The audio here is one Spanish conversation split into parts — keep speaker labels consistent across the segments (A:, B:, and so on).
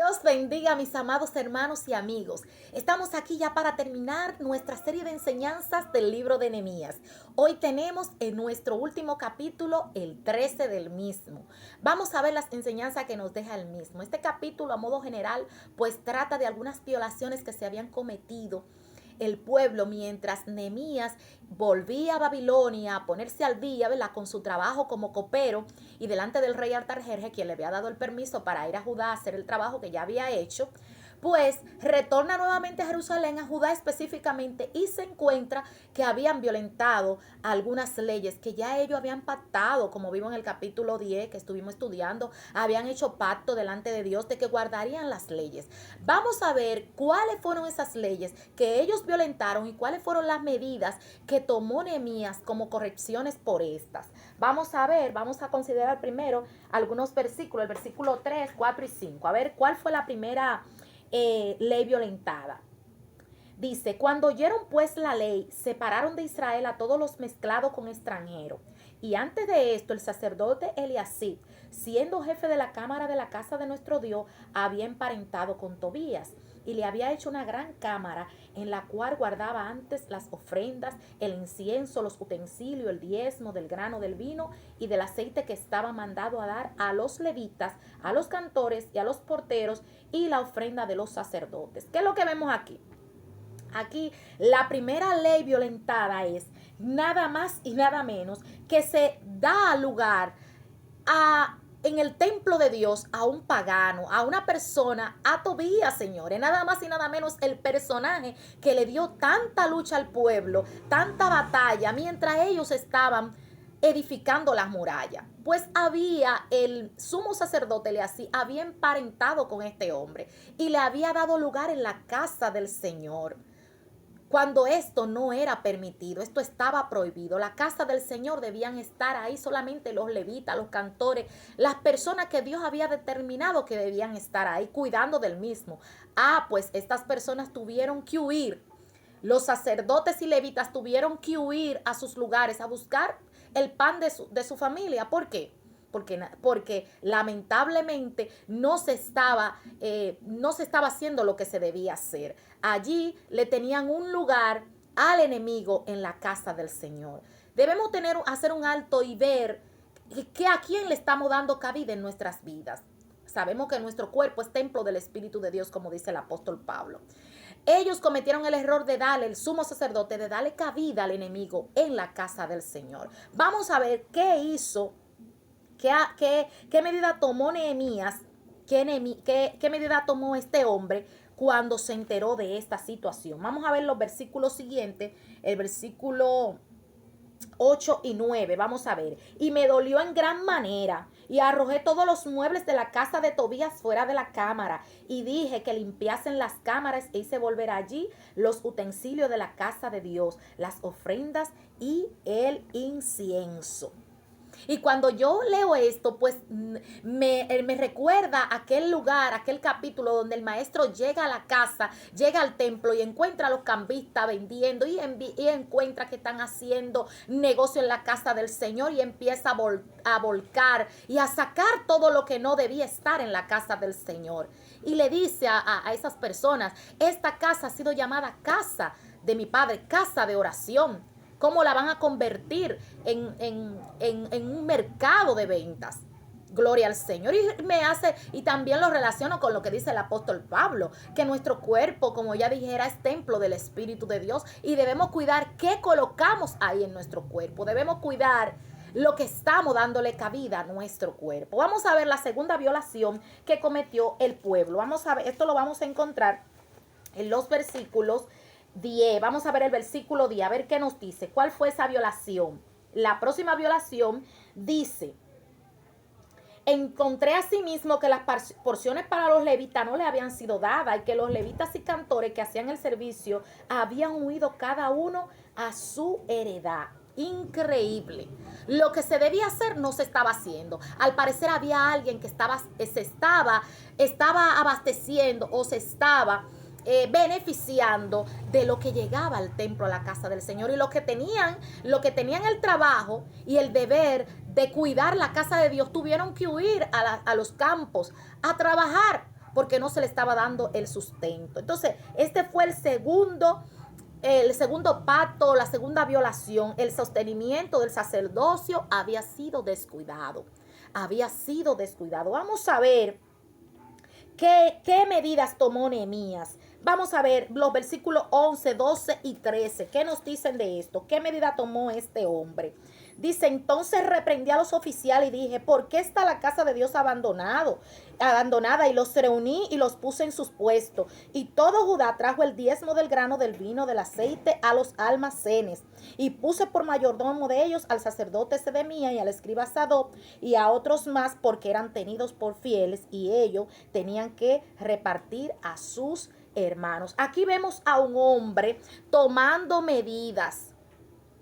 A: Dios bendiga a mis amados hermanos y amigos. Estamos aquí ya para terminar nuestra serie de enseñanzas del libro de Nehemías. Hoy tenemos en nuestro último capítulo el 13 del mismo. Vamos a ver las enseñanzas que nos deja el mismo. Este capítulo a modo general pues trata de algunas violaciones que se habían cometido el pueblo mientras Nehemías volvía a Babilonia a ponerse al día, ¿verdad?, con su trabajo como copero y delante del rey Artajerjes, quien le había dado el permiso para ir a Judá a hacer el trabajo que ya había hecho. Pues retorna nuevamente a Jerusalén, a Judá específicamente, y se encuentra que habían violentado algunas leyes que ya ellos habían pactado, como vimos en el capítulo 10 que estuvimos estudiando. Habían hecho pacto delante de Dios de que guardarían las leyes. Vamos a ver cuáles fueron esas leyes que ellos violentaron y cuáles fueron las medidas que tomó Nehemías como correcciones por estas. Vamos a considerar primero algunos versículos, el versículo 3, 4 y 5. A ver cuál fue la primera ley violentada. Dice: cuando oyeron pues la ley, separaron de Israel a todos los mezclados con extranjeros. Y antes de esto, el sacerdote Eliasib, siendo jefe de la cámara de la casa de nuestro Dios, había emparentado con Tobías y le había hecho una gran cámara en la cual guardaba antes las ofrendas, el incienso, los utensilios, el diezmo del grano del vino y del aceite que estaba mandado a dar a los levitas, a los cantores y a los porteros, y la ofrenda de los sacerdotes. ¿Qué es lo que vemos aquí? Aquí la primera ley violentada es nada más y nada menos que se da lugar en el templo de Dios a un pagano, a una persona, a Tobías, señores, nada más y nada menos el personaje que le dio tanta lucha al pueblo, tanta batalla, mientras ellos estaban edificando las murallas. Pues había el sumo sacerdote Eliasib, había emparentado con este hombre y le había dado lugar en la casa del Señor, cuando esto no era permitido, esto estaba prohibido. La casa del Señor debían estar ahí solamente los levitas, los cantores, las personas que Dios había determinado que debían estar ahí cuidando del mismo. Pues estas personas tuvieron que huir. Los sacerdotes y levitas tuvieron que huir a sus lugares a buscar el pan de su familia. ¿Por qué? Porque lamentablemente no se estaba haciendo lo que se debía hacer. Allí le tenían un lugar al enemigo en la casa del Señor. Debemos hacer un alto y ver que a quién le estamos dando cabida en nuestras vidas. Sabemos que nuestro cuerpo es templo del Espíritu de Dios, como dice el apóstol Pablo. Ellos cometieron el error de el sumo sacerdote, de darle cabida al enemigo en la casa del Señor. Vamos a ver qué hizo. ¿Qué medida tomó Nehemías? ¿Qué medida tomó este hombre cuando se enteró de esta situación? Vamos a ver los versículos siguientes, el versículo 8 y 9. Vamos a ver. Y me dolió en gran manera, y arrojé todos los muebles de la casa de Tobías fuera de la cámara, y dije que limpiasen las cámaras e hice volver allí los utensilios de la casa de Dios, las ofrendas y el incienso. Y cuando yo leo esto, pues me recuerda aquel lugar, aquel capítulo donde el maestro llega a la casa, llega al templo y encuentra a los cambistas vendiendo y encuentra que están haciendo negocio en la casa del Señor, y empieza a volcar y a sacar todo lo que no debía estar en la casa del Señor. Y le dice a esas personas: esta casa ha sido llamada casa de mi Padre, casa de oración. ¿Cómo la van a convertir en un mercado de ventas? Gloria al Señor. Y también lo relaciono con lo que dice el apóstol Pablo, que nuestro cuerpo, como ya dijera, es templo del Espíritu de Dios, y debemos cuidar qué colocamos ahí en nuestro cuerpo. Debemos cuidar lo que estamos dándole cabida a nuestro cuerpo. Vamos a ver la segunda violación que cometió el pueblo. Vamos a ver, esto lo vamos a encontrar en los versículos 10. Vamos a ver el versículo 10, a ver qué nos dice. ¿Cuál fue esa violación? La próxima violación dice: encontré asimismo que las porciones para los levitas no le habían sido dadas, y que los levitas y cantores que hacían el servicio habían huido cada uno a su heredad. Increíble. Lo que se debía hacer no se estaba haciendo. Al parecer había alguien que estaba abasteciendo o se estaba beneficiando de lo que llegaba al templo, a la casa del Señor, y lo que tenían el trabajo y el deber de cuidar la casa de Dios, tuvieron que huir a los campos a trabajar porque no se le estaba dando el sustento. Entonces, este fue el segundo pacto, la segunda violación. El sostenimiento del sacerdocio había sido descuidado. Había sido descuidado. Vamos a ver qué medidas tomó Nehemías. Vamos a ver los versículos 11, 12 y 13. ¿Qué nos dicen de esto? ¿Qué medida tomó este hombre? Dice, entonces reprendí a los oficiales y dije, ¿por qué está la casa de Dios abandonada? Y los reuní y los puse en sus puestos. Y todo Judá trajo el diezmo del grano, del vino, del aceite a los almacenes. Y puse por mayordomo de ellos al sacerdote Sedemías y al escriba Sadoc y a otros más, porque eran tenidos por fieles y ellos tenían que repartir a sus hermanos. Aquí vemos a un hombre tomando medidas,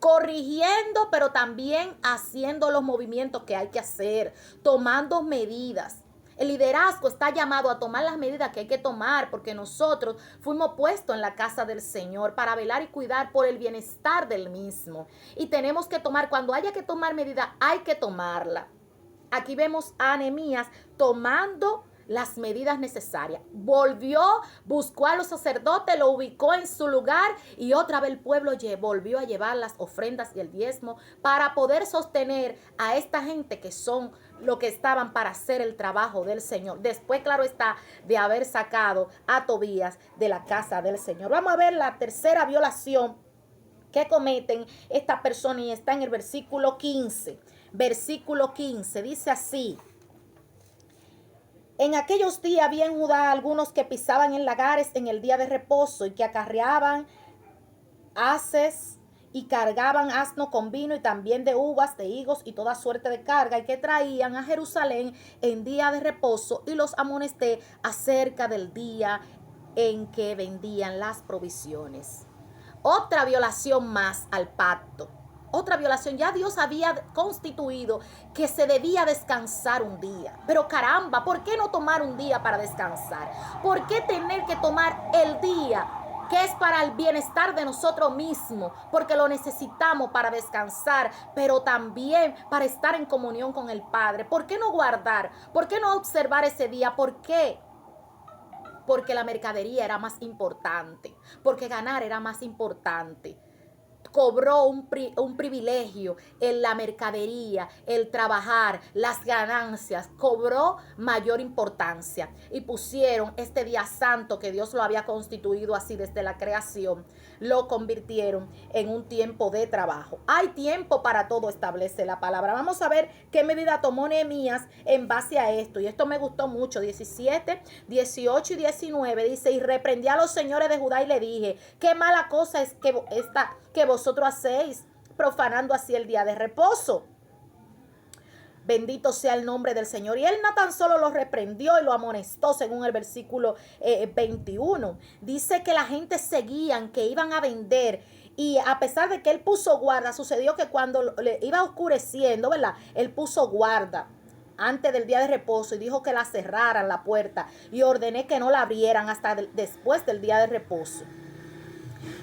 A: corrigiendo, pero también haciendo los movimientos que hay que hacer, tomando medidas. El liderazgo está llamado a tomar las medidas que hay que tomar, porque nosotros fuimos puestos en la casa del Señor para velar y cuidar por el bienestar del mismo. Y tenemos que tomar, cuando haya que tomar medidas, hay que tomarla. Aquí vemos a Nehemías tomando las medidas necesarias. Volvió, buscó a los sacerdotes, lo ubicó en su lugar y otra vez el pueblo volvió a llevar las ofrendas y el diezmo para poder sostener a esta gente que son lo que estaban para hacer el trabajo del Señor. Después, claro está, de haber sacado a Tobías de la casa del Señor. Vamos a ver la tercera violación que cometen esta persona y está en el versículo 15. Versículo 15 dice así: en aquellos días había en Judá algunos que pisaban en lagares en el día de reposo y que acarreaban haces y cargaban asno con vino y también de uvas, de higos y toda suerte de carga, y que traían a Jerusalén en día de reposo, y los amonesté acerca del día en que vendían las provisiones. Otra violación más al pacto. Otra violación. Ya Dios había constituido que se debía descansar un día. Pero caramba, ¿por qué no tomar un día para descansar? ¿Por qué tener que tomar el día que es para el bienestar de nosotros mismos? Porque lo necesitamos para descansar, pero también para estar en comunión con el Padre. ¿Por qué no guardar? ¿Por qué no observar ese día? ¿Por qué? Porque la mercadería era más importante, porque ganar era más importante. Cobró un privilegio en la mercadería, el trabajar, las ganancias, cobró mayor importancia. Y pusieron este día santo que Dios lo había constituido así desde la creación, lo convirtieron en un tiempo de trabajo. Hay tiempo para todo, establece la palabra. Vamos a ver qué medida tomó Nehemías en base a esto. Y esto me gustó mucho. 17, 18 y 19 dice: y reprendí a los señores de Judá y le dije, qué mala cosa es que vosotros hacéis, profanando así el día de reposo. Bendito sea el nombre del Señor. Y él no tan solo lo reprendió y lo amonestó, según el versículo 21. Dice que la gente seguían, que iban a vender. Y a pesar de que él puso guarda, sucedió que cuando le iba oscureciendo, ¿verdad? Él puso guarda antes del día de reposo y dijo que la cerraran la puerta. Y ordené que no la abrieran hasta después del día de reposo.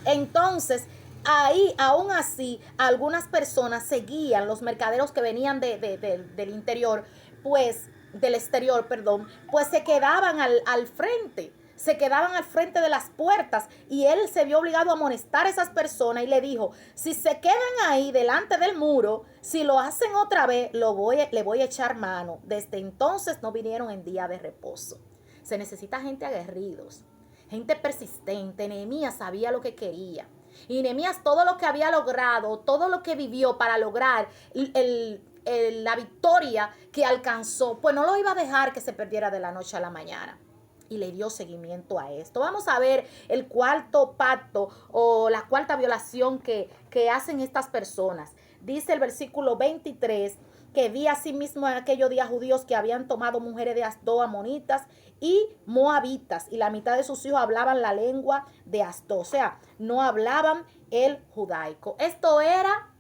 A: Entonces, ahí, aún así, algunas personas seguían, los mercaderos que venían del interior, pues, del exterior, perdón, pues se quedaban al frente. Se quedaban al frente de las puertas y él se vio obligado a amonestar a esas personas y le dijo, si se quedan ahí delante del muro, si lo hacen otra vez, le voy a echar mano. Desde entonces no vinieron en día de reposo. Se necesita gente aguerridos, gente persistente. Nehemías sabía lo que quería. Y Nehemías todo lo que había logrado, todo lo que vivió para lograr la victoria que alcanzó, pues no lo iba a dejar que se perdiera de la noche a la mañana. Y le dio seguimiento a esto. Vamos a ver el cuarto pacto o la cuarta violación que hacen estas personas. Dice el versículo 23 que vi asimismo en aquellos días judíos que habían tomado mujeres de Asdod, amonitas y moabitas, y la mitad de sus hijos hablaban la lengua de Asdod, o sea, no hablaban el judaico. Esto era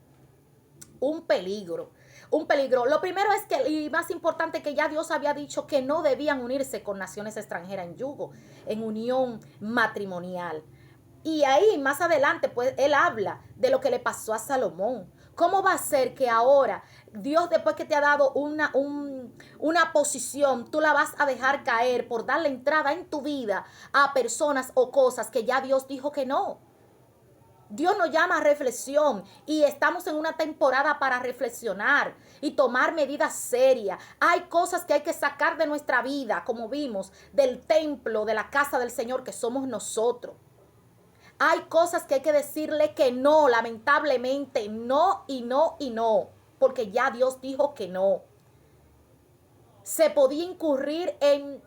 A: un peligro. Un peligro. Lo primero es que, y más importante, que ya Dios había dicho que no debían unirse con naciones extranjeras en yugo, en unión matrimonial. Y ahí más adelante, pues, él habla de lo que le pasó a Salomón, ¿Cómo va a ser que ahora Dios, después que te ha dado una posición, tú la vas a dejar caer por darle entrada en tu vida a personas o cosas que ya Dios dijo que no? Dios nos llama a reflexión y estamos en una temporada para reflexionar y tomar medidas serias. Hay cosas que hay que sacar de nuestra vida, como vimos, del templo, de la casa del Señor, que somos nosotros. Hay cosas que hay que decirle que no, lamentablemente, no y no y no, porque ya Dios dijo que no. Se podía incurrir en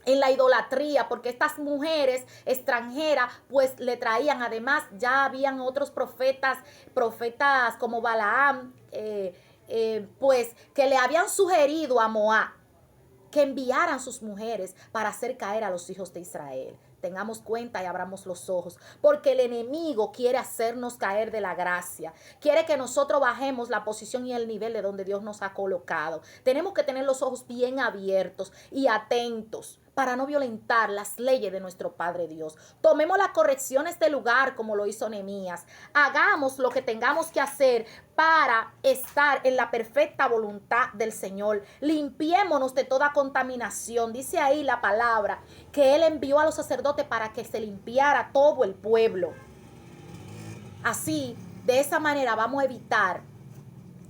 A: la idolatría, porque estas mujeres extranjeras pues le traían, además ya habían otros profetas como Balaam, pues que le habían sugerido a Moab que enviaran sus mujeres para hacer caer a los hijos de Israel. Tengamos cuenta y abramos los ojos, porque el enemigo quiere hacernos caer de la gracia, quiere que nosotros bajemos la posición y el nivel de donde Dios nos ha colocado. Tenemos que tener los ojos bien abiertos y atentos para no violentar las leyes de nuestro Padre Dios. Tomemos las correcciones del lugar como lo hizo Nehemías. Hagamos lo que tengamos que hacer para estar en la perfecta voluntad del Señor. Limpiémonos de toda contaminación. Dice ahí la palabra que Él envió a los sacerdotes para que se limpiara todo el pueblo. Así, de esa manera vamos a evitar,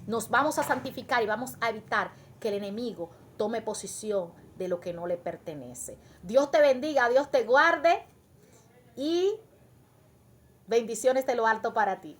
A: nos vamos a santificar y vamos a evitar que el enemigo tome posición de lo que no le pertenece. Dios te bendiga, Dios te guarde y bendiciones de lo alto para ti.